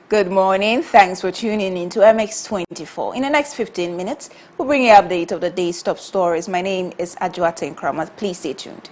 Good morning. Thanks for tuning in to MX24. In the next 15 minutes, we'll bring you an update of the day's top stories. My name is Adwoa Tenkoramaa. Please stay tuned.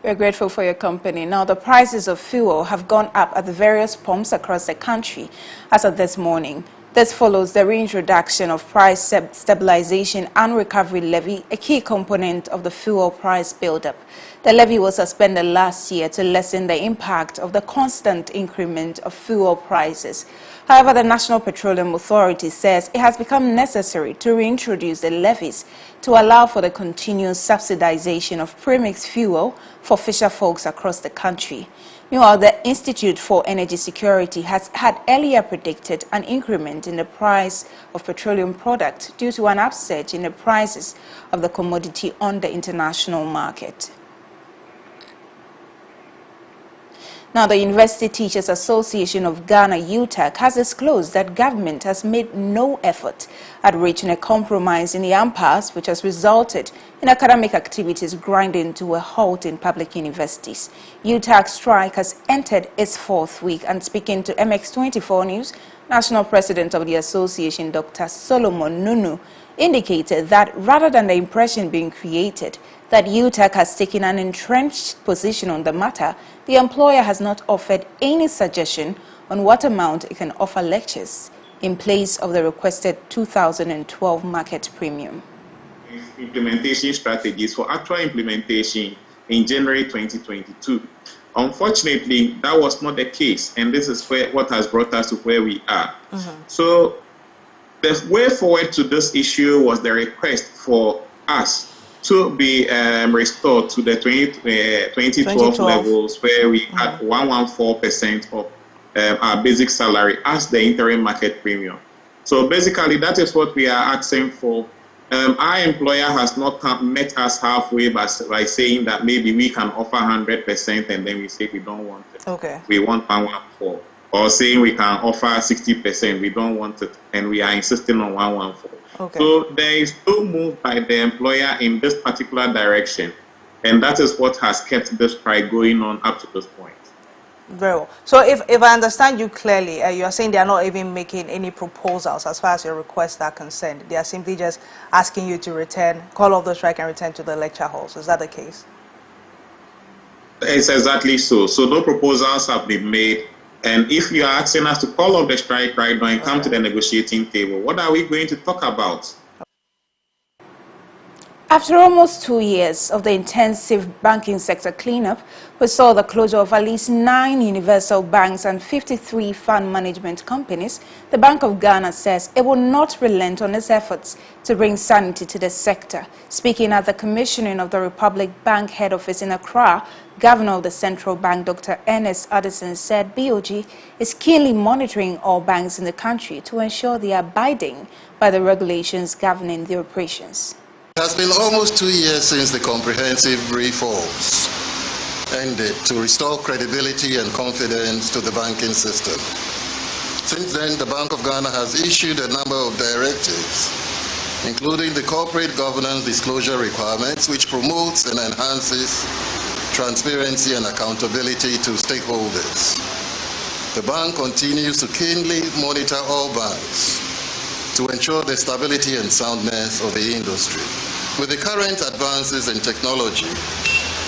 We're grateful for your company. Now, the prices of fuel have gone up at the various pumps across the country as of this morning. This follows the reintroduction of price stabilization and recovery levy, a key component of the fuel price buildup. The levy was suspended last year to lessen the impact of the constant increment of fuel prices. However, the National Petroleum Authority says it has become necessary to reintroduce the levies to allow for the continuous subsidization of premixed fuel for fisher folks across the country. Meanwhile, the Institute for Energy Security has had earlier predicted an increment in the price of petroleum products due to an upsurge in the prices of the commodity on the international market. Now, the University Teachers Association of Ghana, UTAG, has disclosed that government has made no effort at reaching a compromise in the impasse, which has resulted in academic activities grinding to a halt in public universities. UTAG strike has entered its fourth week, and speaking to MX24 News, National President of the Association, Dr. Solomon Nunu, indicated that rather than the impression being created that UTAG has taken an entrenched position on the matter, the employer has not offered any suggestion on what amount it can offer lectures in place of the requested 2012 market premium. Implementation strategies for actual implementation in January 2022. Unfortunately, that was not the case, and this is what has brought us to where we are. So the way forward to this issue was the request for us to be restored to the 2012 levels, where we had 114% of our basic salary as the interim market premium. So basically, that is what we are asking for. Our employer has not met us halfway by saying that maybe we can offer 100% and then we say we don't want it. Okay. We want 114. Or saying we can offer 60%, we don't want it, and we are insisting on 114. Okay. So there is no move by the employer in this particular direction, and that is what has kept this strike going on up to this point. Very well. So if I understand you clearly, you are saying they are not even making any proposals as far as your requests are concerned. They are simply just asking you to call off the strike and return to the lecture halls. Is that the case? It's exactly so. So no proposals have been made. And if you are asking us to call off the strike right now and come to the negotiating table, what are we going to talk about? After almost 2 years of the intensive banking sector cleanup, we saw the closure of at least 9 universal banks and 53 fund management companies. The Bank of Ghana says it will not relent on its efforts to bring sanity to the sector. Speaking at the commissioning of the Republic Bank head office in Accra, Governor of the Central Bank, Dr. Ernest Addison, said BOG is keenly monitoring all banks in the country to ensure they are abiding by the regulations governing their operations. It has been almost 2 years since the comprehensive reforms ended to restore credibility and confidence to the banking system. Since then, the Bank of Ghana has issued a number of directives, including the corporate governance disclosure requirements, which promotes and enhances transparency and accountability to stakeholders. The bank continues to keenly monitor all banks to ensure the stability and soundness of the industry. With the current advances in technology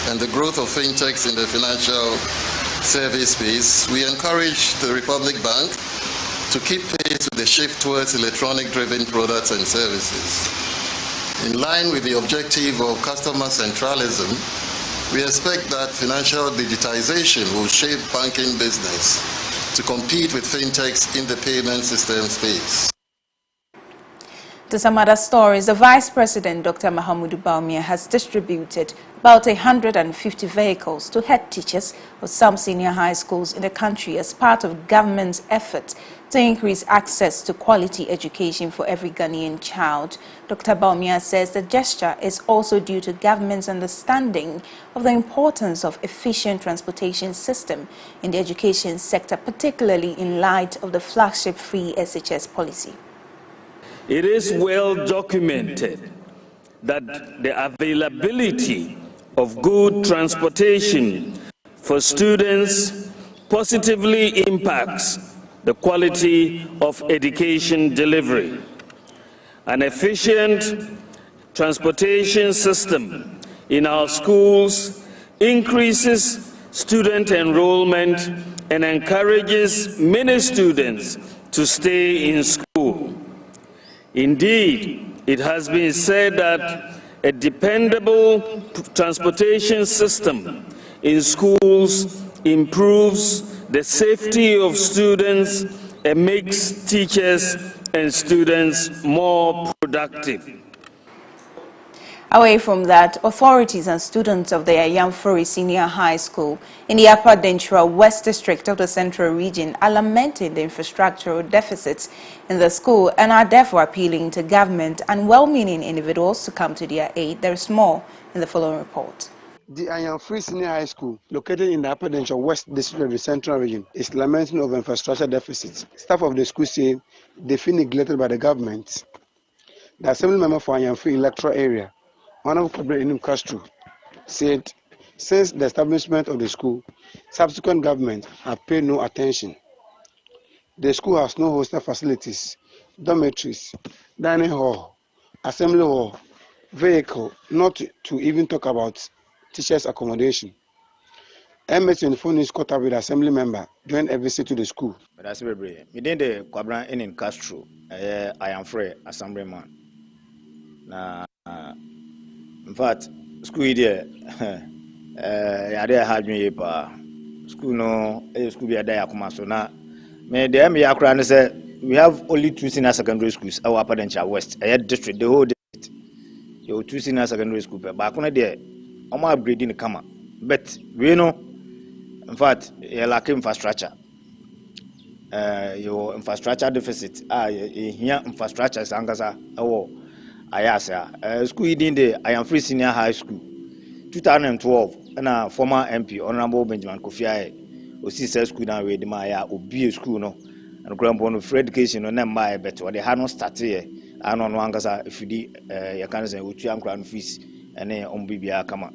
and the growth of fintechs in the financial service space, we encourage the Republic Bank to keep pace with the shift towards electronic-driven products and services. In line with the objective of customer centralism, we expect that financial digitization will shape banking business to compete with fintechs in the payment system space. To some other stories, the Vice President, Dr. Mahamudu Bawumia, has distributed about 150 vehicles to head teachers of some senior high schools in the country as part of government's effort to increase access to quality education for every Ghanaian child. Dr. Bawumia says the gesture is also due to government's understanding of the importance of efficient transportation system in the education sector, particularly in light of the flagship free SHS policy. It is well documented that the availability of good transportation for students positively impacts the quality of education delivery. An efficient transportation system in our schools increases student enrollment and encourages many students to stay in school. Indeed, it has been said that a dependable transportation system in schools improves the safety of students and makes teachers and students more productive. Away from that, authorities and students of the Ayamfuri Senior High School in the Upper Denchura West District of the Central Region are lamenting the infrastructural deficits in the school and are therefore appealing to government and well-meaning individuals to come to their aid. There is more in the following report. The Ayamfuri Senior High School, located in the Upper Denchura West District of the Central Region, is lamenting of infrastructure deficits. Staff of the school say they feel neglected by the government. The assembly member for Ayamfuri electoral area, Honorable Kabir Castro, said since the establishment of the school, subsequent governments have paid no attention. The school has no hostel facilities, dormitories, dining hall, assembly hall, vehicle, not to even talk about teachers' accommodation. MX24 news caught up with assembly member during a visit to the school. That's very within the Kabir in Castro, Ayamfuri assemblyman. In fact, school there, I had me school no school be a day so now. Me the MX say we have only 2 senior secondary schools. Our Upper Denchura West, district, the whole district. You have 2 senior secondary schools. But I there, I'm upgrading the camera. But we know, in fact, you lack infrastructure. Your infrastructure deficit. Here infrastructure is angasa. School in the Ayamfuri Senior High School 2012 and former MP Honorable Benjamin Kofi Osi school now with my obi school no and grandpa for education no my better they had not started here I don't know angasa if you can say utu am crown fees and on bibia kama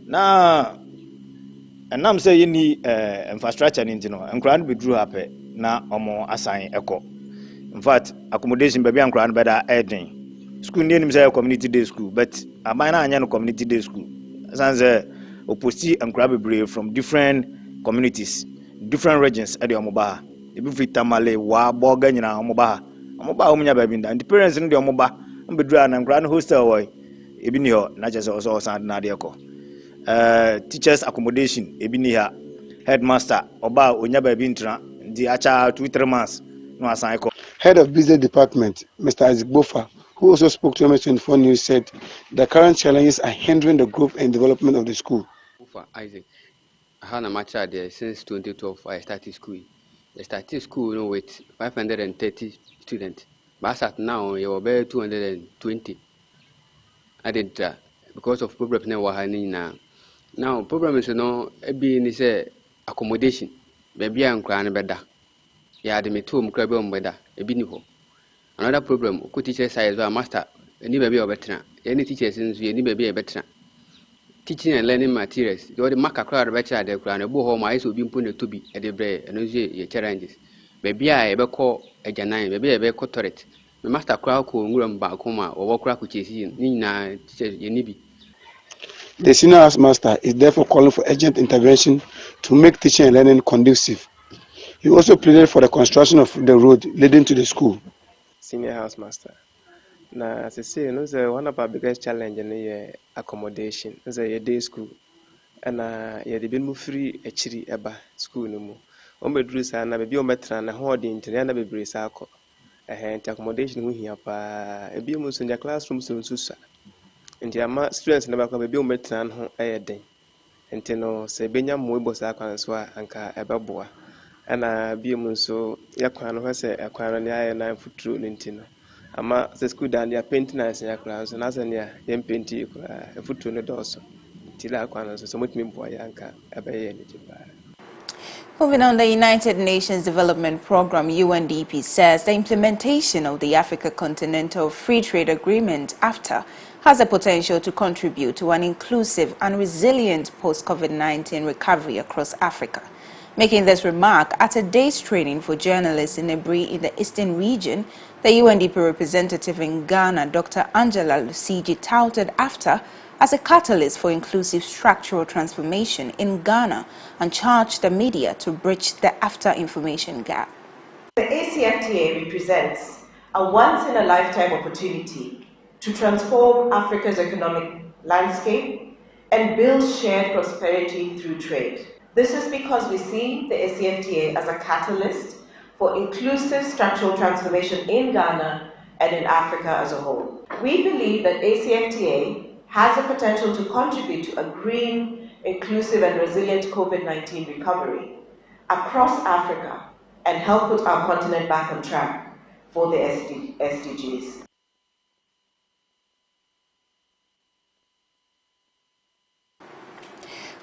na and I'm saying ni infrastructure into no and crown be drew happy na omo assign echo in fact accommodation baby and crown better adding school name is a community day school, but a minor community day school. Sans opposite and grab from different communities, different regions at the Omoba. If we tamale, wa bogan in Omoba, Omoba, baby, and the parents in the Omoba, and be drawn and grand hostel way. Even here, not just also San Nadiako. Teachers' accommodation, Ebinia, headmaster, Oba, Unyaba Bintra, the Acha 2-3 months, no assign. Head of Business Department, Mr. Isaac Bofa, who also spoke to MX24 News, said the current challenges are hindering the growth and development of the school. Isaac, I had a match there since 2012. I started school. I started school with 530 students, but as now you are 220. I did that because of problems now. Now problem is being accommodation. Baby I'm crying better. Yeah, the me too crab better. Another problem, could teacher size or master, any baby or better. Any teachers in any baby a better. Teaching and learning materials. The other mark a crowd better at the ground, a bow home eyes will be put to be at the bread and your challenges. Baby I ever call a janine, baby a better turret. The master crowd cool room back home or walk crack which is in Nina teachers Yenibi. The senior house master is therefore calling for urgent intervention to make teaching and learning conducive. He also pleaded for the construction of the road leading to the school. Senior house master. Now, as I say, one of our biggest challenges is accommodation. It's a day school, and you have been free actually about school no more. Ombeduru saa na bebi ometra na ho odi ntene na bebre saa akọ. Nti accommodation ho hia pa. Ebi mu nso nya classroom so nsusa. Nti ama students na bakọ bebi ometra no ho den. Nti no se benya moebo saa kwan so a anka ebeboa. Ana bi mu nso yakwan no ho se akwan no ne aye na futuro no nti no. Ama se school dan dia paint na se yakran so na se ne ya painti kura futuro no doso. Nti la akwan no so motimi boa ya anka ebeye ne tipa. Moving on, the United Nations Development Programme, UNDP, says the implementation of the Africa Continental Free Trade Agreement, AfTA, has the potential to contribute to an inclusive and resilient post-COVID-19 recovery across Africa. Making this remark at a day's training for journalists in Ebri in the Eastern region, the UNDP representative in Ghana, Dr. Angela Lusigi, touted AfTA as a catalyst for inclusive structural transformation in Ghana and charged the media to bridge the AfTA information gap. The ACFTA represents a once-in-a-lifetime opportunity to transform Africa's economic landscape and build shared prosperity through trade. This is because we see the ACFTA as a catalyst for inclusive structural transformation in Ghana and in Africa as a whole. We believe that ACFTA has the potential to contribute to a green, inclusive and resilient COVID-19 recovery across Africa and help put our continent back on track for the SDGs.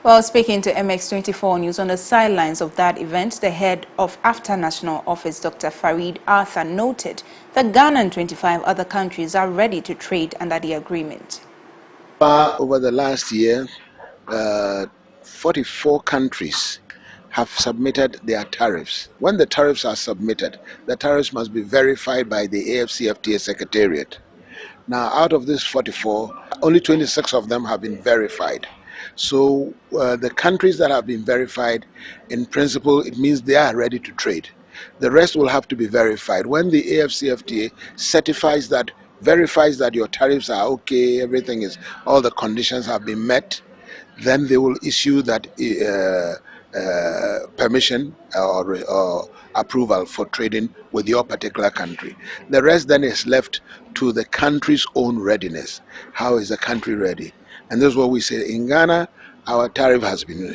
While speaking to MX24 News on the sidelines of that event, the head of AfTA National Office, Dr. Farid Arthur, noted that Ghana and 25 other countries are ready to trade under the agreement. Over the last year, 44 countries have submitted their tariffs. When the tariffs are submitted, the tariffs must be verified by the AFCFTA Secretariat. Now, out of these 44, only 26 of them have been verified. So the countries that have been verified, in principle, it means they are ready to trade. The rest will have to be verified. When the AFCFTA verifies that your tariffs are okay, everything is, all the conditions have been met, then they will issue that permission or approval for trading with your particular country. The rest then is left to the country's own readiness. How is the country ready? And this is what we say. In Ghana, our tariff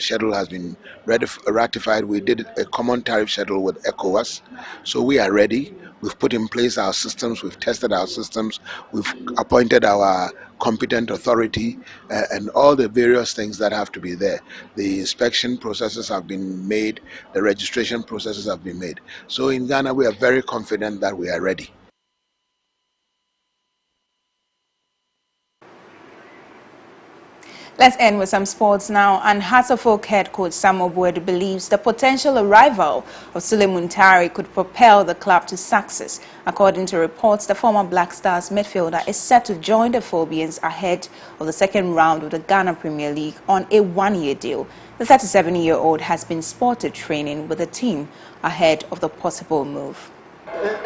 schedule has been ratified. We did a common tariff schedule with ECOWAS, so we are ready. We've put in place our systems, we've tested our systems, we've appointed our competent authority, and all the various things that have to be there. The inspection processes have been made, the registration processes have been made. So in Ghana, we are very confident that we are ready. Let's end with some sports now. And Hasselhoff head coach Sam Obwed believes the potential arrival of Sule Muntari could propel the club to success. According to reports, the former Black Stars midfielder is set to join the Phobians ahead of the second round of the Ghana Premier League on a one-year deal. The 37-year-old has been spotted training with the team ahead of the possible move.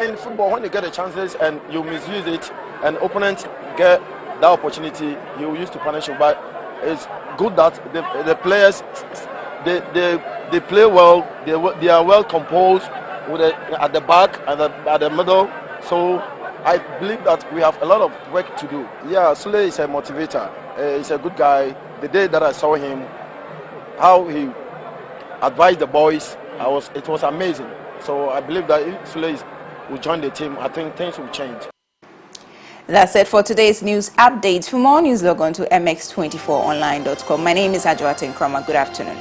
In football, when you get the chances and you misuse it, and opponents get that opportunity, you use to punish you. But it's good that the players they play well. They are well composed at the back and at the middle. So I believe that we have a lot of work to do. Yeah, Sule is a motivator. He's a good guy. The day that I saw him, how he advised the boys, it was amazing. So I believe that if Sule will join the team, I think things will change. That's it for today's news updates. For more news, log on to mx24online.com. My name is Adwoa Tenkoramaa. Good afternoon.